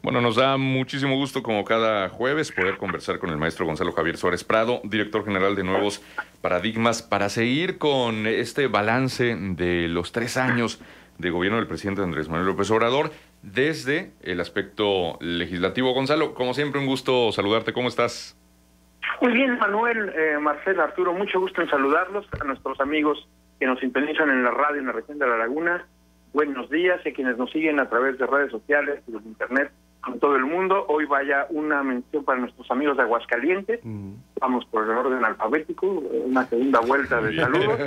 Bueno, nos da muchísimo gusto, como cada jueves, poder conversar con el maestro Gonzalo Javier Suárez Prado, director general de Nuevos Paradigmas, para seguir con este balance de los 3 años de gobierno del presidente Andrés Manuel López Obrador desde el aspecto legislativo. Gonzalo, como siempre, un gusto saludarte. ¿Cómo estás? Muy bien, Manuel, Marcela, Arturo, mucho gusto en saludarlos, a nuestros amigos que nos sintonizan en la radio en la región de La Laguna. Buenos días, y a quienes nos siguen a través de redes sociales y de internet en todo el mundo. Hoy vaya una mención para nuestros amigos de Aguascalientes. Vamos por el orden alfabético, una segunda vuelta de saludos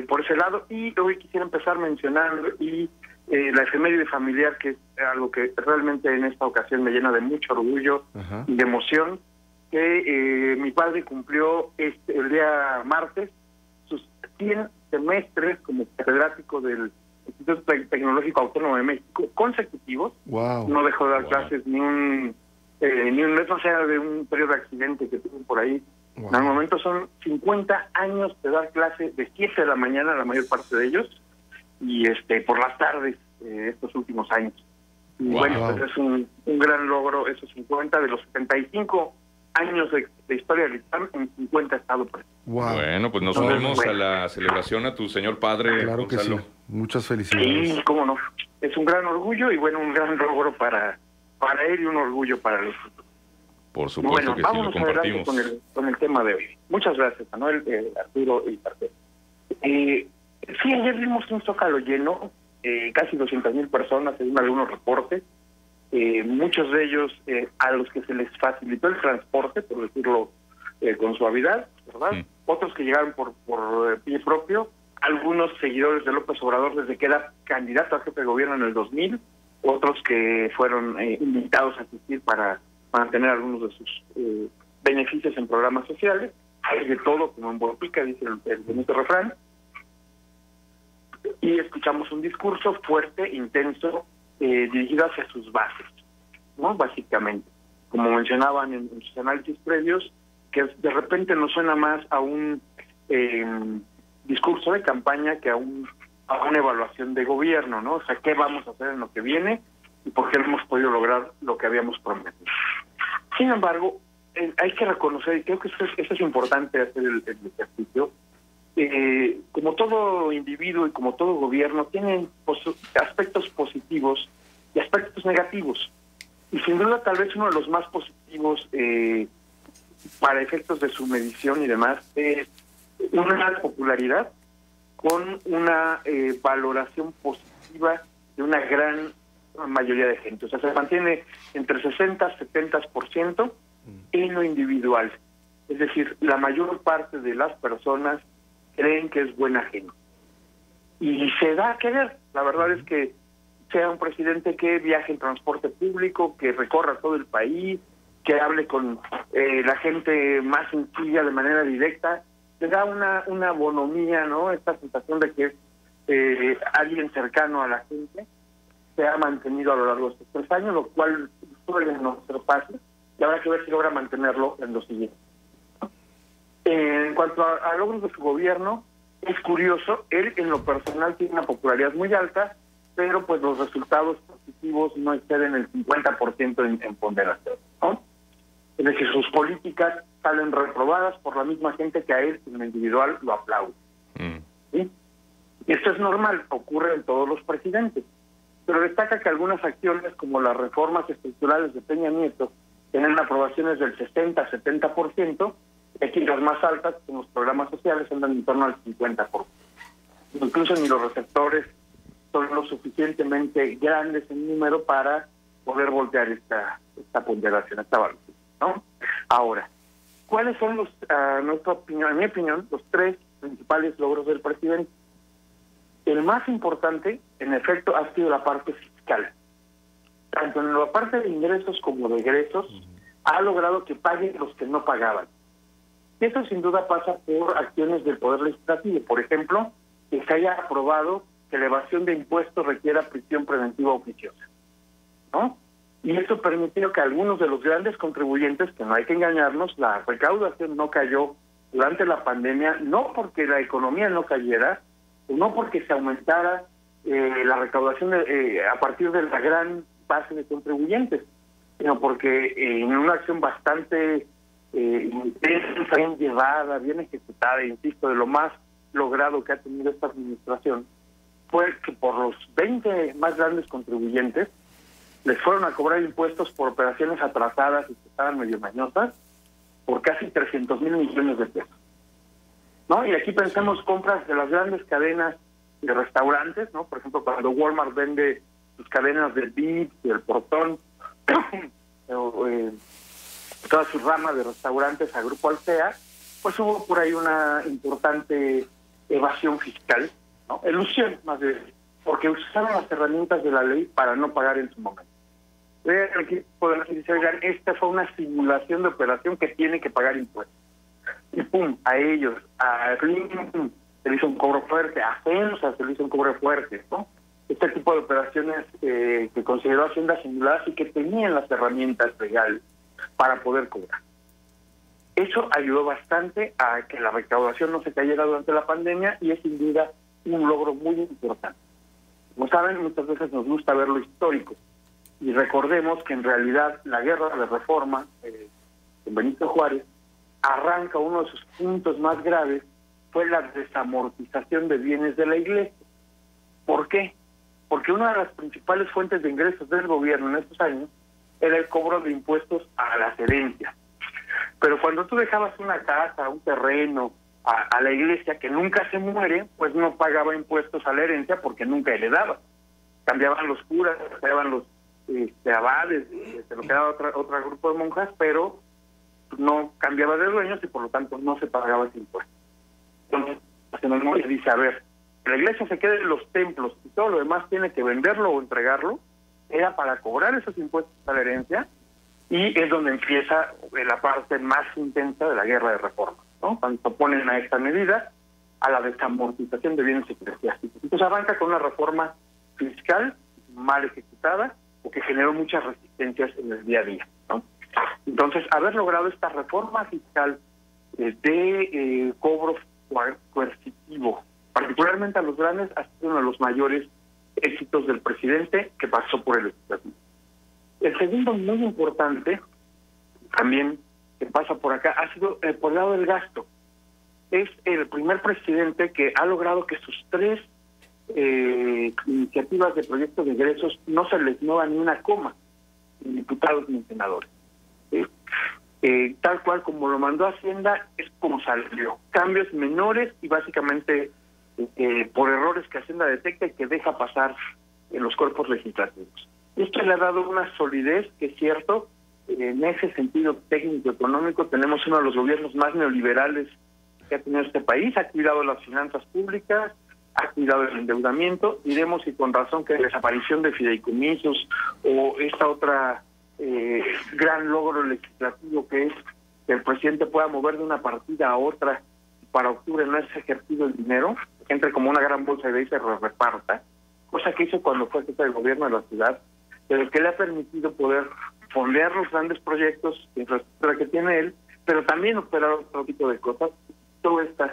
por ese lado. Y hoy quisiera empezar mencionando la efeméride familiar, que es algo que realmente en esta ocasión me llena de mucho orgullo y de emoción, que mi padre cumplió el día martes sus 100 semestres como catedrático del Instituto Tecnológico Autónomo de México consecutivos. Wow. No dejó de dar clases ni un mes, no sea de un periodo de accidente que tuvo por ahí. Wow. En el momento son 50 años de dar clases de 7 de la mañana, la mayor parte de ellos, y por las tardes estos últimos años. Y bueno, pues es un gran logro, esos 50 de los 75 años de historia del ITAM, en 50 estado presente. Wow. Bueno, pues nos unimos a la celebración a tu señor padre, Claro que Gonzalo. sí. Muchas felicidades. Sí, cómo no. Es un gran orgullo y bueno, un gran logro para él y un orgullo para los futuros. Por supuesto que sí, lo vamos compartimos. con el tema de hoy. Muchas gracias, Manuel, Arturo y Marcelo. Sí, ayer vimos un Zócalo lleno, casi 200,000 personas según algunos reportes. Muchos de ellos a los que se les facilitó el transporte, por decirlo con suavidad, ¿verdad? Otros que llegaron por pie propio, algunos seguidores de López Obrador desde que era candidato a jefe de gobierno en el 2000, otros que fueron invitados a asistir para mantener algunos de sus beneficios en programas sociales. Hay de todo, como en Botica, dice el bonito refrán. Y escuchamos un discurso fuerte, intenso, dirigido hacia sus bases, ¿no? Básicamente, como mencionaban en sus análisis previos, que de repente nos suena más a un discurso de campaña que a una evaluación de gobierno, ¿no? O sea, ¿qué vamos a hacer en lo que viene y por qué no hemos podido lograr lo que habíamos prometido? Sin embargo, hay que reconocer, y creo que eso es importante hacer el ejercicio, como todo individuo y como todo gobierno, tienen aspectos positivos y aspectos negativos. Y sin duda, tal vez uno de los más positivos para efectos de su medición y demás es una popularidad con una valoración positiva de una gran mayoría de gente. O sea, se mantiene entre 60 y 70% en lo individual. Es decir, la mayor parte de las personas creen que es buena gente. Y se da a querer. La verdad es que sea un presidente que viaje en transporte público, que recorra todo el país, que hable con la gente más sencilla de manera directa, le da una bonomía, ¿no? Esta sensación de que es alguien cercano a la gente. Se ha mantenido a lo largo de estos 3 años, lo cual suele no ser fácil, y habrá que ver si logra mantenerlo en los siguientes. En cuanto a logros de su gobierno, es curioso, él en lo personal tiene una popularidad muy alta, pero pues los resultados positivos no exceden el 50% en ponderación, ¿no? Es decir, sus políticas salen reprobadas por la misma gente que a él en lo individual lo aplaude. ¿Sí? Y esto es normal, ocurre en todos los presidentes, pero destaca que algunas acciones como las reformas estructurales de Peña Nieto tienen aprobaciones del 60-70%, y aquí las más altas, como los programas sociales, andan en torno al 50%. Incluso ni los receptores son lo suficientemente grandes en número para poder voltear esta ponderación, esta balanza, ¿no? Ahora, ¿cuáles son nuestra opinión, en mi opinión, los 3 principales logros del presidente? El más importante, en efecto, ha sido la parte fiscal. Tanto en la parte de ingresos como de egresos, ha logrado que paguen los que no pagaban. Eso sin duda pasa por acciones del Poder Legislativo. Por ejemplo, que se haya aprobado que la evasión de impuestos requiera prisión preventiva oficiosa, ¿no? Y esto permitió que algunos de los grandes contribuyentes, que no hay que engañarnos, la recaudación no cayó durante la pandemia, no porque la economía no cayera, no porque se aumentara la recaudación a partir de la gran base de contribuyentes, sino porque en una acción bastante intensa, bien llevada, bien ejecutada, insisto, de lo más logrado que ha tenido esta administración, fue que por los 20 más grandes contribuyentes les fueron a cobrar impuestos por operaciones atrasadas y que estaban medio mañosas por casi 300,000 millones de pesos, ¿no? Y aquí pensamos compras de las grandes cadenas de restaurantes, ¿no? Por ejemplo, cuando Walmart vende sus cadenas del Vips, del Portón, toda su rama de restaurantes a Grupo Alsea, pues hubo por ahí una importante evasión fiscal, ¿no? Elusión, más bien, porque usaron las herramientas de la ley para no pagar en su momento. Aquí podemos decir, oigan, esta fue una simulación de operación que tiene que pagar impuestos. Y pum, a ellos, a Ring se le hizo un cobro fuerte, a FEMSA se le hizo un cobro fuerte, ¿no? Este tipo de operaciones que consideró Hacienda simuladas y que tenían las herramientas legales para poder cobrar. Eso ayudó bastante a que la recaudación no se cayera durante la pandemia y es sin duda un logro muy importante. Como saben, muchas veces nos gusta ver lo histórico y recordemos que en realidad la guerra de reforma con Benito Juárez arranca uno de sus puntos más graves, fue la desamortización de bienes de la Iglesia. ¿Por qué? Porque una de las principales fuentes de ingresos del gobierno en estos años era el cobro de impuestos a las herencias. Pero cuando tú dejabas una casa, un terreno, a la iglesia que nunca se muere, pues no pagaba impuestos a la herencia porque nunca heredaba. Cambiaban los curas, cambiaban los abades, se lo quedaba otro grupo de monjas, pero no cambiaba de dueños y por lo tanto no se pagaba ese impuesto. Entonces, la memoria dice, a ver, la iglesia se queda en los templos y todo lo demás tiene que venderlo o entregarlo, era para cobrar esos impuestos a la herencia, y es donde empieza la parte más intensa de la guerra de reforma, ¿no? Cuando se oponen a esta medida, a la desamortización de bienes eclesiásticos. Entonces arranca con una reforma fiscal mal ejecutada o que generó muchas resistencias en el día a día, ¿no? Entonces, haber logrado esta reforma fiscal de cobro coercitivo, particularmente a los grandes, ha sido uno de los mayores éxitos del presidente que pasó por el legislativo. El segundo, muy importante, también que pasa por acá, ha sido por el lado del gasto. Es el primer presidente que ha logrado que sus 3 iniciativas de proyectos de ingresos no se les mueva ni una coma, ni diputados ni senadores. Tal cual como lo mandó Hacienda, es como salió. Cambios menores y básicamente por errores que Hacienda detecta y que deja pasar en los cuerpos legislativos. Esto le ha dado una solidez que es cierto, en ese sentido técnico-económico tenemos uno de los gobiernos más neoliberales que ha tenido este país, ha cuidado las finanzas públicas, ha cuidado el endeudamiento, diremos y con razón que la desaparición de fideicomisos o esta otra gran logro legislativo que es que el presidente pueda mover de una partida a otra para octubre no es ejercido el dinero, que entre como una gran bolsa y de ahí se reparta, cosa que hizo cuando fue jefe de gobierno de la ciudad, pero que le ha permitido poder fondear los grandes proyectos de infraestructura que tiene él, pero también operar otro tipo de cosas, todas estas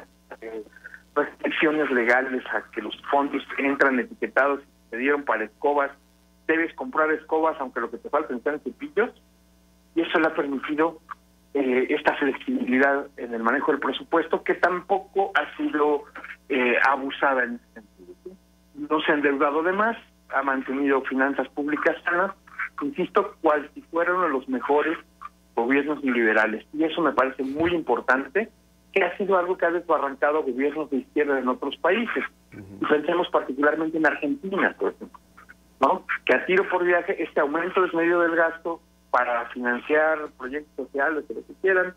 restricciones legales a que los fondos entran etiquetados y se dieron para escobas, debes comprar escobas aunque lo que te falten sean cepillos, y eso le ha permitido esta flexibilidad en el manejo del presupuesto que tampoco ha sido abusada en ese sentido, ¿sí? No se ha endeudado de más, ha mantenido finanzas públicas sanas, insisto, cual si fuera uno de los mejores gobiernos liberales, y eso me parece muy importante, que ha sido algo que ha desbarrancado gobiernos de izquierda en otros países. Y pensemos particularmente en Argentina, por ejemplo, ¿no? Que a tiro por viaje este aumento desmedido del gasto para financiar proyectos sociales o lo que quieran,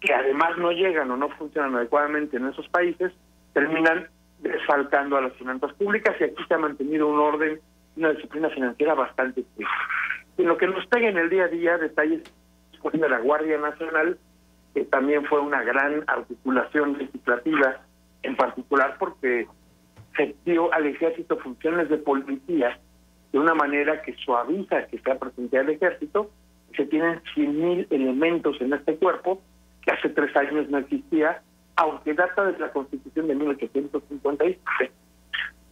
que además no llegan o no funcionan adecuadamente en esos países, terminan desfalcando a las finanzas públicas, y aquí se ha mantenido un orden, una disciplina financiera bastante estricta. Y lo que nos pega en el día a día, detalles de la Guardia Nacional, que también fue una gran articulación legislativa, en particular porque se dio al ejército funciones de policía de una manera que suaviza que sea presencia del ejército. Se tienen 100,000 elementos en este cuerpo que hace 3 años no existía, aunque data de la Constitución de 1857.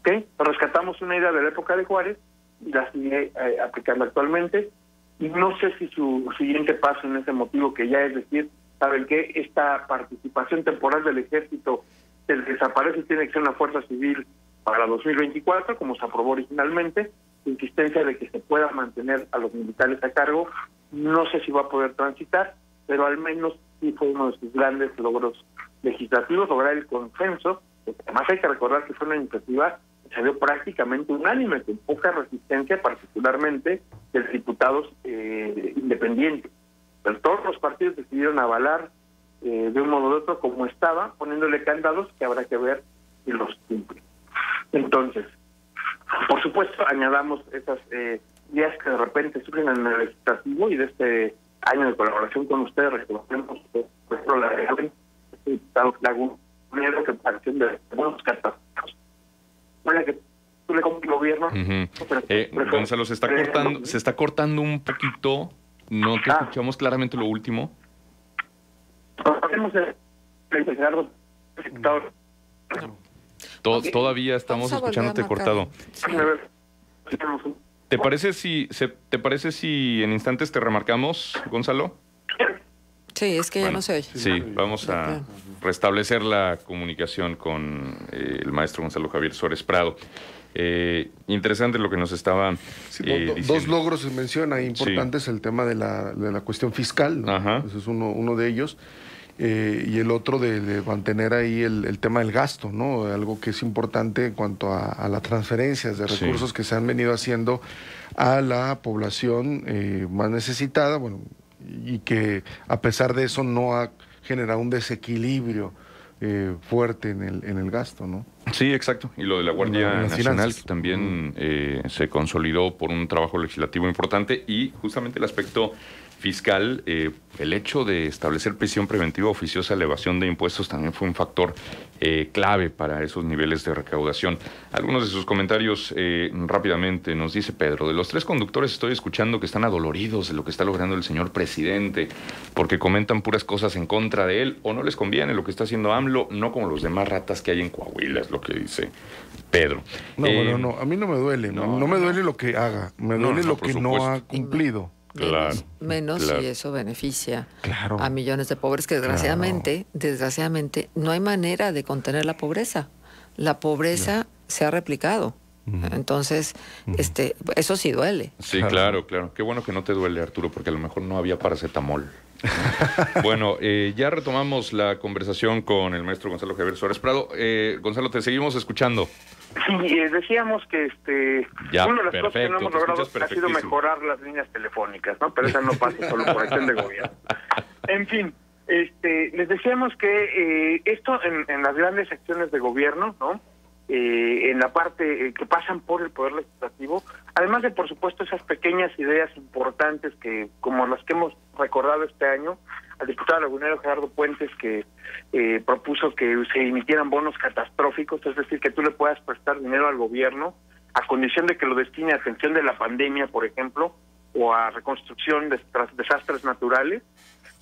¿Okay? Rescatamos una idea de la época de Juárez y la sigue aplicando actualmente. Y no sé si su siguiente paso en ese motivo, que ya es decir, ¿saben qué? Esta participación temporal del ejército se desaparece y tiene que ser una fuerza civil para 2024, como se aprobó originalmente, insistencia de que se pueda mantener a los militares a cargo. No sé si va a poder transitar, pero al menos sí fue uno de sus grandes logros legislativos, lograr el consenso. Además hay que recordar que fue una iniciativa que salió prácticamente unánime, con poca resistencia, particularmente de diputados independientes. Pero todos los partidos decidieron avalar de un modo u otro como estaba, poniéndole candados que habrá que ver si los cumple. Entonces, por supuesto, añadamos esas ideas que de repente surgen en el legislativo, y de este año de colaboración con ustedes reconocemos, por ejemplo, la de diputado Lagunero, que pareció de buenos catastros. Bueno, que tú le compras el gobierno. Gonzalo, se está cortando un poquito. No te escuchamos claramente lo último. Todavía estamos escuchándote cortado. ¿Te parece si en instantes te remarcamos, Gonzalo? Sí, es que ya no se oye. Sí, vamos a restablecer la comunicación con el maestro Gonzalo Javier Suárez Prado. Interesante lo que nos estaba diciendo. Dos logros se menciona importantes, el tema de la cuestión fiscal, ¿no? Ese es uno de ellos. Y el otro de mantener ahí el tema del gasto, ¿no? Algo que es importante en cuanto a las transferencias de recursos que se han venido haciendo a la población más necesitada, bueno, y que a pesar de eso no ha generado un desequilibrio fuerte en el gasto, ¿no? Sí, exacto. Y lo de la Guardia Nacional, que también se consolidó por un trabajo legislativo importante, y justamente el aspecto fiscal, el hecho de establecer prisión preventiva oficiosa, elevación de impuestos, también fue un factor clave para esos niveles de recaudación. Algunos de sus comentarios rápidamente. Nos dice Pedro: de los 3 conductores estoy escuchando que están adoloridos de lo que está logrando el señor presidente, porque comentan puras cosas en contra de él, o no les conviene lo que está haciendo AMLO, no como los demás ratas que hay en Coahuila, es lo que dice Pedro. No, a mí no me duele, no me duele lo que haga, me duele lo que no ha cumplido. Menos si eso beneficia a millones de pobres que desgraciadamente no hay manera de contener la pobreza. La pobreza se ha replicado. Entonces, eso sí duele. Sí, claro. Qué bueno que no te duele, Arturo, porque a lo mejor no había paracetamol. Bueno, ya retomamos la conversación con el maestro Gonzalo Javier Suárez Prado. Gonzalo, te seguimos escuchando. Sí, decíamos que una de las cosas que no hemos logrado ha sido mejorar las líneas telefónicas, ¿no? Pero esa no pasa solo por acción de gobierno. En fin, les decíamos que esto en las grandes acciones de gobierno, ¿no? En la parte que pasan por el Poder Legislativo, además de, por supuesto, esas pequeñas ideas importantes que, como las que hemos recordado este año, al diputado lagunero Gerardo Puentes, que propuso que se emitieran bonos catastróficos, es decir, que tú le puedas prestar dinero al gobierno a condición de que lo destine a atención de la pandemia, por ejemplo, o a reconstrucción de desastres naturales,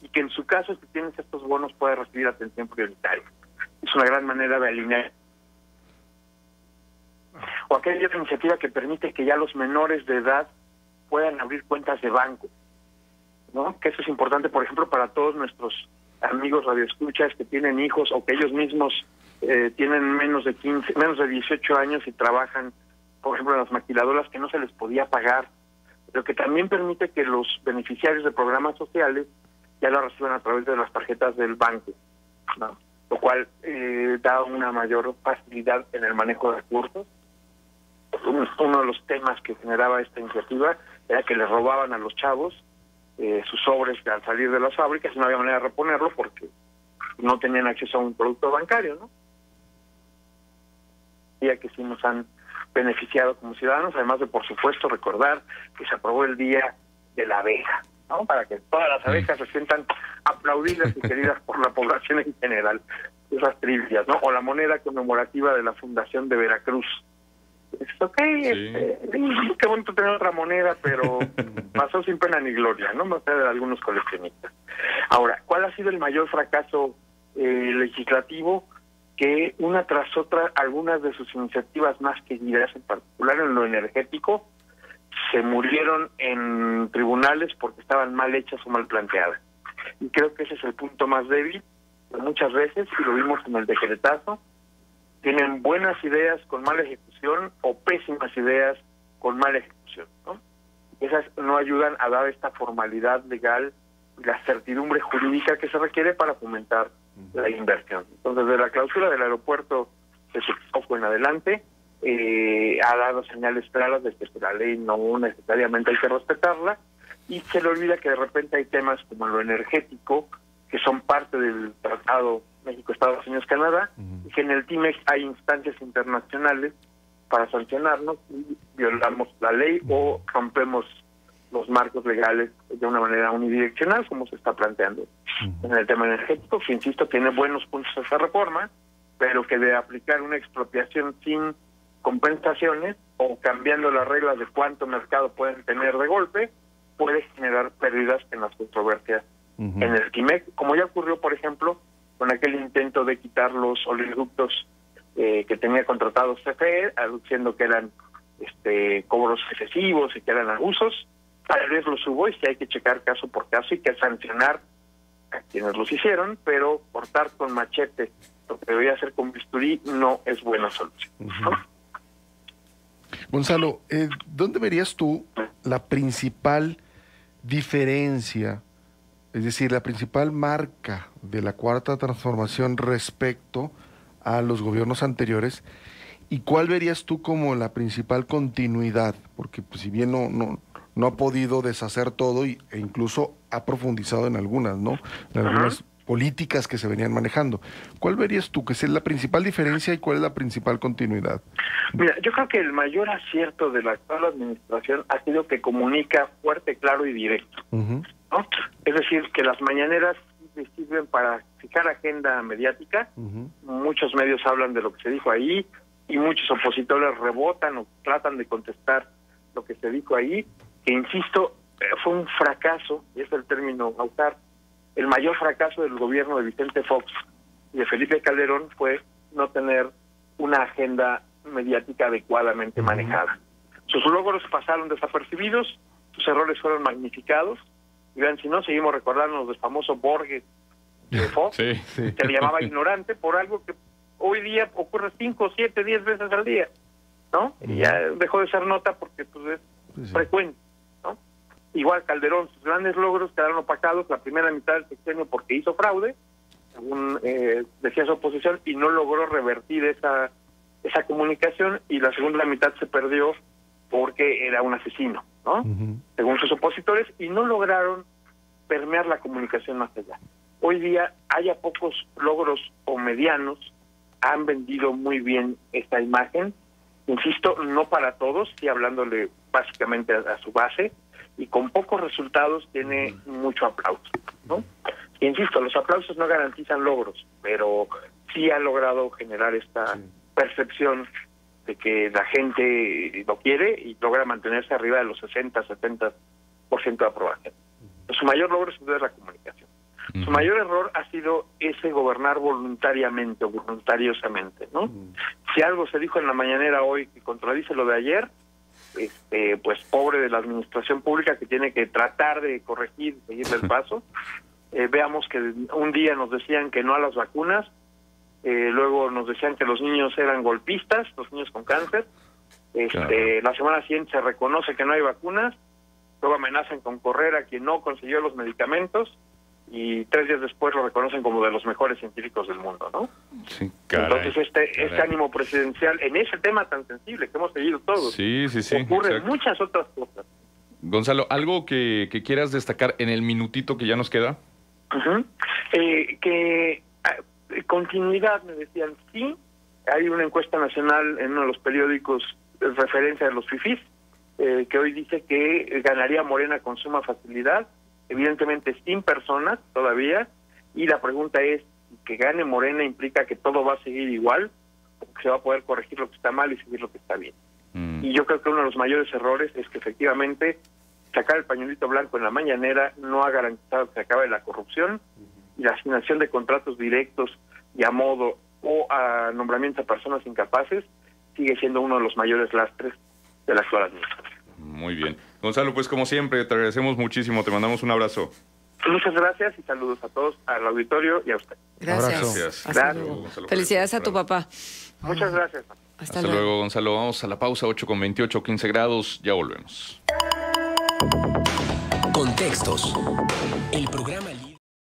y que en su caso, si tienes estos bonos, puedas recibir atención prioritaria. Es una gran manera de alinear. O aquella iniciativa que permite que ya los menores de edad puedan abrir cuentas de banco, ¿no? Que eso es importante, por ejemplo, para todos nuestros amigos radioescuchas que tienen hijos o que ellos mismos tienen menos de 18 años y trabajan, por ejemplo, en las maquiladoras, que no se les podía pagar, pero que también permite que los beneficiarios de programas sociales ya lo reciban a través de las tarjetas del banco, ¿no? Lo cual da una mayor facilidad en el manejo de recursos. Uno de los temas que generaba esta iniciativa era que les robaban a los chavos sus sobres al salir de las fábricas y no había manera de reponerlo porque no tenían acceso a un producto bancario, ¿no? Ya que sí nos han beneficiado como ciudadanos, además de, por supuesto, recordar que se aprobó el Día de la Abeja, ¿no? Para que todas las abejas se sientan aplaudidas y queridas por la población en general. Esas trivias, ¿no? O la moneda conmemorativa de la Fundación de Veracruz. Es ok, qué bonito tener otra moneda, pero pasó sin pena ni gloria, ¿no? Más allá de algunos coleccionistas. Ahora, ¿cuál ha sido el mayor fracaso legislativo? Que una tras otra, algunas de sus iniciativas más queridas, en particular en lo energético, se murieron en tribunales porque estaban mal hechas o mal planteadas. Y creo que ese es el punto más débil. Muchas veces, y lo vimos en el decretazo, tienen buenas ideas con mala ejecución o pésimas ideas con mala ejecución, ¿no? Esas no ayudan a dar esta formalidad legal y la certidumbre jurídica que se requiere para fomentar la inversión. Entonces, de la clausura del aeropuerto de Texcoco en adelante, ha dado señales claras de que la ley no necesariamente hay que respetarla, y se le olvida que de repente hay temas como lo energético, que son parte del Tratado México-Estados Unidos-Canadá, y que en el TIMEC hay instancias internacionales para sancionarnos si violamos la ley o rompemos los marcos legales de una manera unidireccional, como se está planteando en el tema energético, que insisto, tiene buenos puntos esta reforma, pero que de aplicar una expropiación sin compensaciones o cambiando las reglas de cuánto mercado pueden tener de golpe, puede generar pérdidas en las controversias en el TIMEC, como ya ocurrió, por ejemplo, con aquel intento de quitar los oleoductos que tenía contratados CFE, aduciendo que eran cobros excesivos y que eran abusos. Tal vez los hubo y sí hay que checar caso por caso y que sancionar a quienes los hicieron, pero cortar con machete lo que debería hacer con bisturí no es buena solución, ¿no? Gonzalo, ¿dónde verías tú la principal diferencia, es decir, la principal marca de la Cuarta Transformación respecto a los gobiernos anteriores? ¿Y cuál verías tú como la principal continuidad? Porque pues, si bien no ha podido deshacer todo e incluso ha profundizado en algunas, ¿no? En algunas políticas que se venían manejando. ¿Cuál verías tú que es la principal diferencia y cuál es la principal continuidad? Mira, yo creo que el mayor acierto de la actual administración ha sido que comunica fuerte, claro y directo, ¿no? Es decir, que las mañaneras sirven para fijar agenda mediática. Muchos medios hablan de lo que se dijo ahí y muchos opositores rebotan o tratan de contestar lo que se dijo ahí, que insisto, fue un fracaso, y es el término a usar. El mayor fracaso del gobierno de Vicente Fox y de Felipe Calderón fue no tener una agenda mediática adecuadamente manejada. Sus logros pasaron desapercibidos, sus errores fueron magnificados, y vean, si no, seguimos recordándonos del famoso Borges de Fox, que le llamaba ignorante por algo que hoy día ocurre 5, 7, 10 veces al día, ¿no? Y ya dejó de ser nota porque pues es frecuente, ¿no? Igual Calderón, sus grandes logros quedaron opacados la primera mitad del sexenio porque hizo fraude, según decía su oposición, y no logró revertir esa comunicación, y la segunda mitad se perdió porque era un asesino, ¿no? Según sus opositores, y no lograron permear la comunicación más allá. Hoy día haya pocos logros o medianos, han vendido muy bien esta imagen, insisto, no para todos, sí hablándole básicamente a su base, y con pocos resultados tiene mucho aplauso, ¿no? Insisto, los aplausos no garantizan logros, pero sí ha logrado generar esta percepción de que la gente lo quiere y logra mantenerse arriba de los 60-70% de aprobación. Su mayor logro sin duda es la comunicación. Su mayor error ha sido ese gobernar voluntariamente o voluntariosamente, ¿no? Si algo se dijo en la mañanera hoy que contradice lo de ayer, pues pobre de la administración pública que tiene que tratar de corregir, seguirle el paso. Veamos que un día nos decían que no a las vacunas, luego nos decían que los niños eran golpistas, los niños con cáncer. La semana siguiente se reconoce que no hay vacunas, luego amenazan con correr a quien no consiguió los medicamentos, y 3 días después lo reconocen como de los mejores científicos del mundo, ¿no? Sí, caray, entonces este ánimo presidencial en ese tema tan sensible que hemos seguido todos, ocurren muchas otras cosas. Gonzalo, ¿algo que quieras destacar en el minutito que ya nos queda? Continuidad, me decían, sí, hay una encuesta nacional en uno de los periódicos de referencia de los fifís, que hoy dice que ganaría Morena con suma facilidad, evidentemente sin personas todavía, y la pregunta es, ¿que gane Morena implica que todo va a seguir igual, o que se va a poder corregir lo que está mal y seguir lo que está bien? Y yo creo que uno de los mayores errores es que efectivamente sacar el pañuelito blanco en la mañanera no ha garantizado que se acabe la corrupción, y la asignación de contratos directos y a modo o a nombramientos a personas incapaces sigue siendo uno de los mayores lastres de la actual administración. Muy bien. Gonzalo, pues como siempre, te agradecemos muchísimo, te mandamos un abrazo. Muchas gracias y saludos a todos, al auditorio y a usted. Gracias. Hasta luego. Felicidades a tu papá. Muchas gracias. Hasta luego, Gonzalo. Vamos a la pausa, 8:28, 15 grados. Ya volvemos. Contextos. El programa